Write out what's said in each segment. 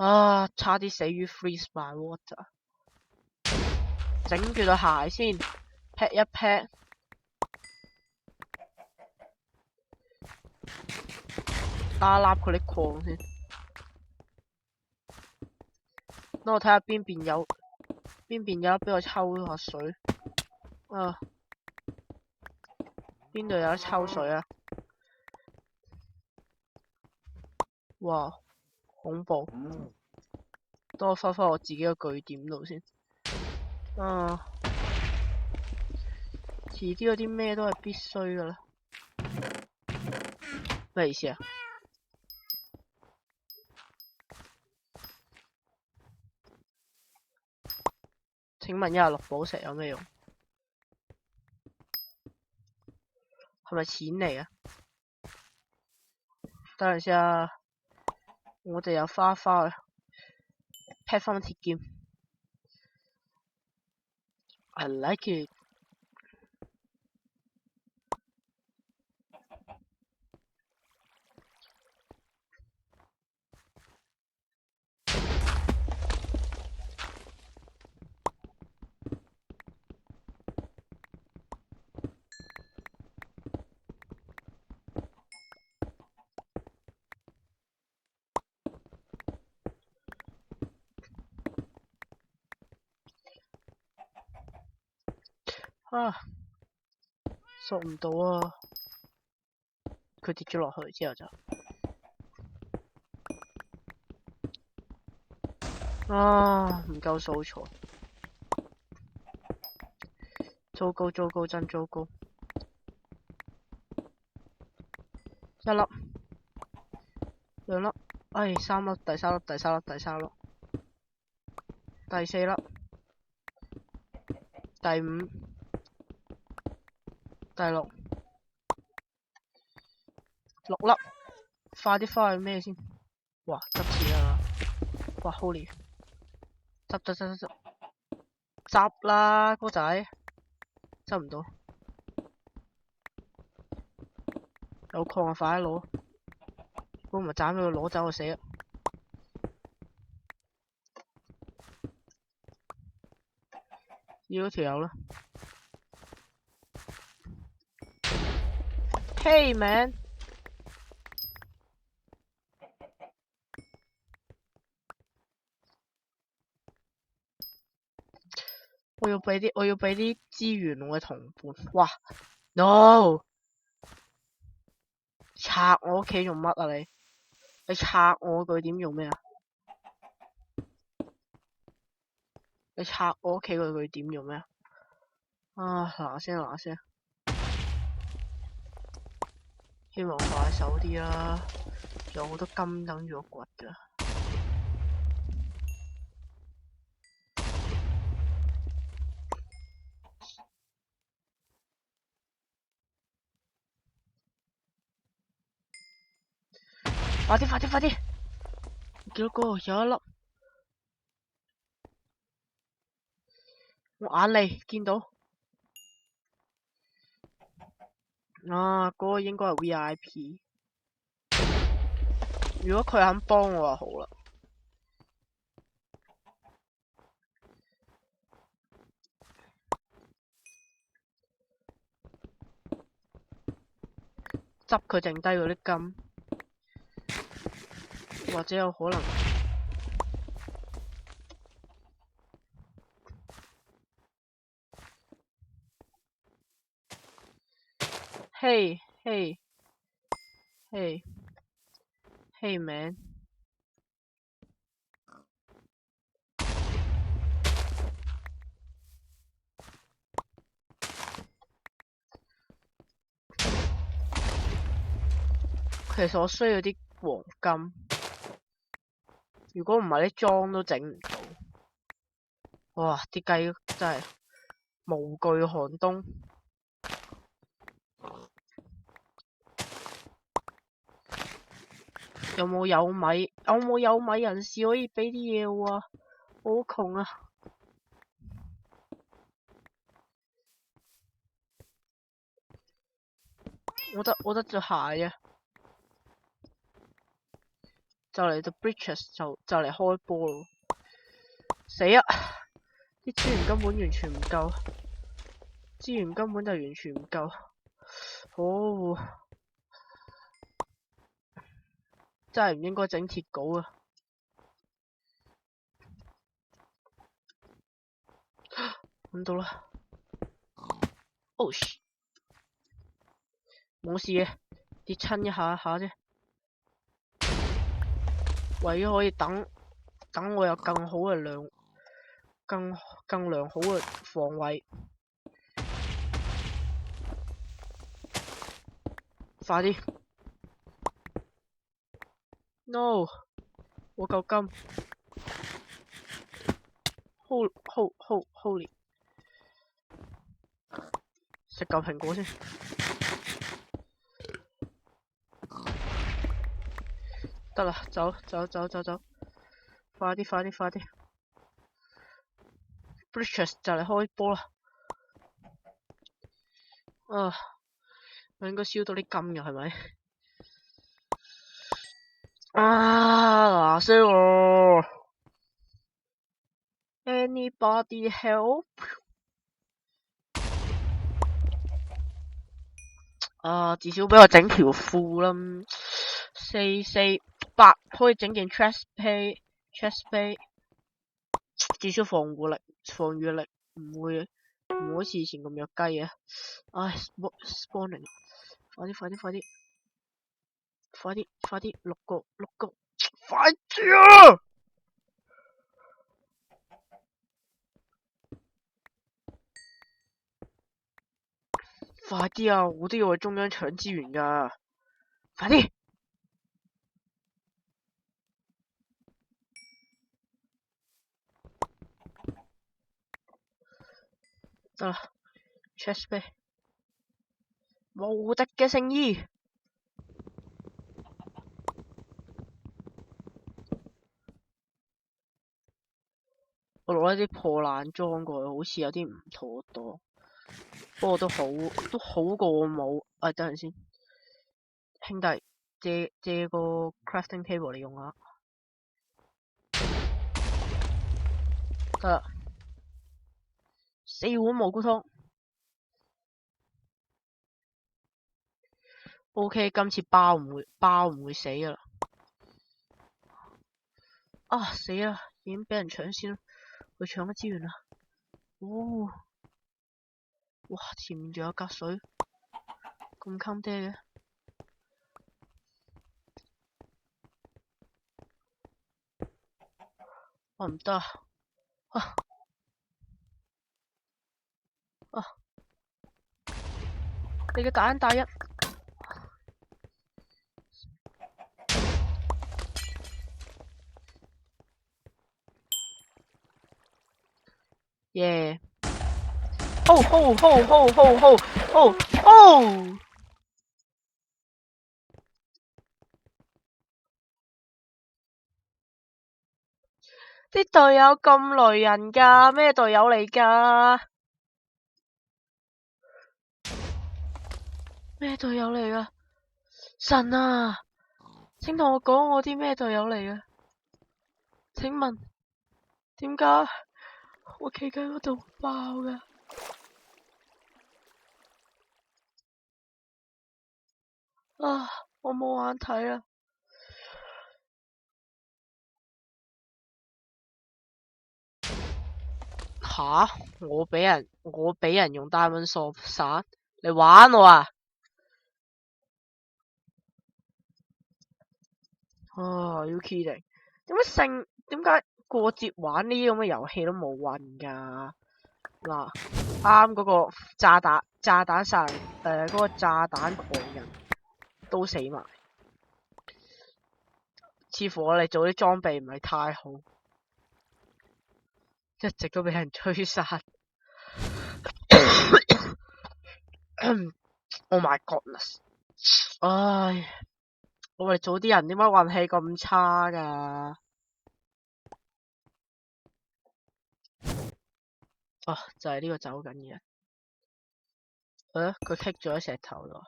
啊，差啲死於 freeze by water。整住對鞋先 ，pack 一 pack。拉佢啲礦先。等我睇下邊邊有得俾我抽下水。啊，邊度有得抽水啊？哇，恐怖！等我翻我自己個據點度先。啊，遲啲嗰啲咩都係必須噶啦。咩意思啊？請問16寶石有咩用？係咪錢嚟啊？等陣先啊！我哋有花去 pack 翻鐵劍。I like it。啊！索唔到啊！佢跌咗落去之後就唔夠素材，糟糕糟糕真糟糕！一粒、兩粒，唉，3粒，第三粒，第四粒，第5、第6，6粒，快啲翻去咩先？哇，執錢啊！哇 ，Holy，執啦，哥仔，執唔到，有礦啊，快啲攞！如果唔係斬咗佢攞走就死啦！要嗰條友啦。Hey man， 我要俾啲資源我嘅同伴。哇 ，no！ 拆我屋企做乜啊你？你拆我據點用咩啊？你拆我屋企個據點用咩啊？嗱聲，希望快手啲啦，仲有好多金等住我掘㗎。快啲！見到嗰度有一粒，我眼利見到。嗰個應該係 VIP。如果佢肯幫我就好啦。執佢剩低嗰啲金，或者有可能。Hey man， 其實我需要啲黃金，如果唔係啲裝都整唔到。哇！啲雞真係無懼寒冬。有冇有米人士可以俾啲嘢我啊？我好窮啊！我得隻鞋啊！就嚟到 Bridges 就嚟開波咯。死啊！啲資源根本完全唔夠，資源根本就完全唔夠。好，真係唔應該整鐵稿啊！揾到啦！哦噓，冇事嘅，跌親一下啫。為咗可以等我有更好嘅更良好嘅防衛，快啲 ！No， 我夠金 ！Holy， 食嚿蘋果先。得啦，走！快啲 ！Bridges 就嚟開波啦！啊，我應該燒到啲金嘅係咪？啊，嗱聲我 ！Anybody help？ 啊，至少俾我整條褲啦！448可以整件 chest plate，至少防禦力唔會好似以前咁弱雞啊！唉 ，spawning， 快啲，六個，快啲啊！快啲啊！我都要去中央搶資源噶，快啲！得啦 ，chest plate， 無敵嘅聖衣。我攞一啲破爛裝過去，好似有啲唔妥當，不過都好過我冇。等陣先，兄弟，借個 crafting table 嚟用下。得啦，4碗蘑菇湯。OK， 今次包唔會死噶啦。啊死啦！已經俾人搶先啦，去搶咗資源啦。哦，哇！前面仲有格水，咁坑爹嘅。我唔得啊！你嘅大恩大一。耶！哦！啲隊友咁雷人㗎，咩隊友嚟㗎？咩隊友嚟㗎？神啊！請同我講我啲咩隊友嚟㗎？請問點解我企喺嗰度爆㗎？啊！我冇眼睇啦。吓！我俾人用 Diamond Sword 殺，你玩我啊！啊 ，you kidding？ 點解過節玩呢啲咁嘅遊戲都冇運㗎？嗱，啱嗰個炸彈殺人，嗰個炸彈狂人都死埋，似乎我哋做啲裝備唔係太好，一直都俾人追殺。Oh my goodness！ 唉，我哋做啲人點解運氣咁差㗎？啊，就係呢個走緊嘅人。佢棘咗喺石頭度。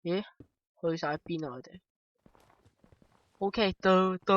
咦？去晒邊啊？佢哋 OK，到。